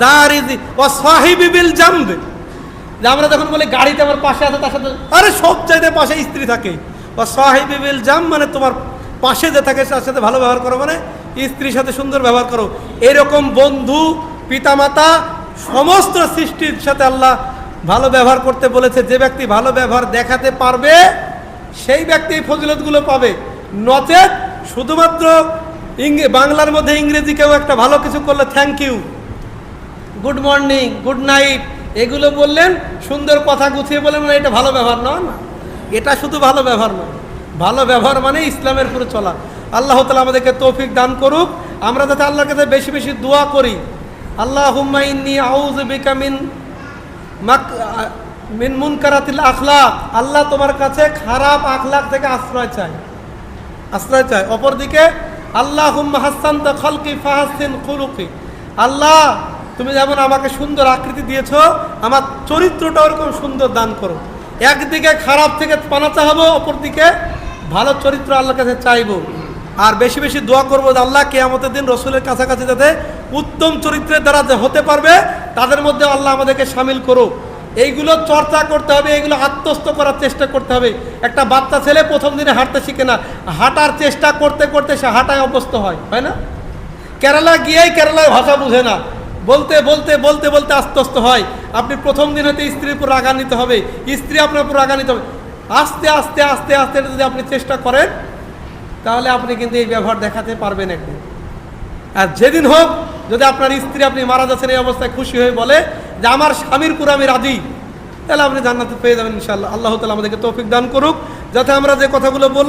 জারিজি ওয়া সাহিবি বিল জামব, যে আমরা যখন বলি গাড়িতে আমার পাশে আছে তার সাথে, আরে সব চাইতে পাশে স্ত্রী থাকে। ওয়া সাহিবি বিল জামব মানে তোমার পাশে যে থাকে তার সাথে ভালো ব্যবহার করো, মানে স্ত্রীর সাথে সুন্দর ব্যবহার করো। এরকম বন্ধু, পিতামাতা, সমস্ত সৃষ্টির সাথে আল্লাহ ভালো ব্যবহার করতে বলেছে। যে ব্যক্তি ভালো ব্যবহার দেখাতে পারবে সেই ব্যক্তি এই ফজিলতগুলো পাবে। নচেত শুধুমাত্র বাংলার মধ্যে ইংরেজি কেউ একটা ভালো কিছু করলে thank you, good morning, good night এগুলো বললেন, সুন্দর কথা গুছিয়ে বললেন, মানে এটা ভালো ব্যবহার নয় না। এটা শুধু ভালো ব্যবহার নয়, ভালো ব্যবহার মানে ইসলামের পুরো চলা। আল্লাহ তাআলা আমাদেরকে তৌফিক দান করুক। আমরা যাতে আল্লাহর কাছে বেশি বেশি দোয়া করি, আল্লাহুম্মা ইন্নী আউযু বিকা মিন মুনকারাতিল আখলাক, আল্লাহ তোমার কাছে খারাপ আখলাক থেকে আশ্রয় চাই, আশ্রয় চাই। অপরদিকে আল্লাহুম্মা হাসানতা খালকি ফাহাসিন খুলুকি, আল্লাহ তুমি যেমন আমাকে সুন্দর আকৃতি দিয়েছো, আমার চরিত্রটা ওরকম সুন্দর দান করো। একদিকে খারাপ থেকে পানা চাহাবো, অপরদিকে ভালো চরিত্র আল্লাহর কাছে চাইবো। আর বেশি বেশি দোয়া করবো যে আল্লাহ কিয়ামতের দিন রসুলের কাছাকাছি যাতে উত্তম চরিত্রের দ্বারা যে হতে পারবে তাদের মধ্যে আল্লাহ আমাদেরকে সামিল করো। এইগুলো চর্চা করতে হবে, এইগুলো আত্মস্থ করার চেষ্টা করতে হবে। একটা বাচ্চা ছেলে প্রথম দিনে হাঁটতে শিখে না, হাঁটার চেষ্টা করতে করতে সে হাঁটায় অভ্যস্ত হয়, হয় না? কেরালা গিয়েই কেরালায় ভাষা বুঝে না, বলতে বলতে বলতে বলতে আস্তে হয়। আপনি প্রথম দিন হয়তো স্ত্রীর উপর রাগান্বিত হবে, স্ত্রী আপনার উপর রাগান্বিত হবে। আস্তে আস্তে আস্তে আস্তে যদি আপনি চেষ্টা করেন তাহলে আপনি কিন্তু এই ব্যবহার দেখাতে পারবেন একদিন। আর যেদিন হোক যদি আপনার স্ত্রী, আপনি মারা যাচ্ছেন এই অবস্থায়, খুশি হয়ে বলে যে আমার স্বামীর পুরো আমি রাজি, তাহলে আপনি জান্নাতে পেয়ে যাবেন ইনশাআল্লাহ। আল্লাহ তাআলা আমাদেরকে তৌফিক দান করুক যাতে আমরা যে কথাগুলো বললাম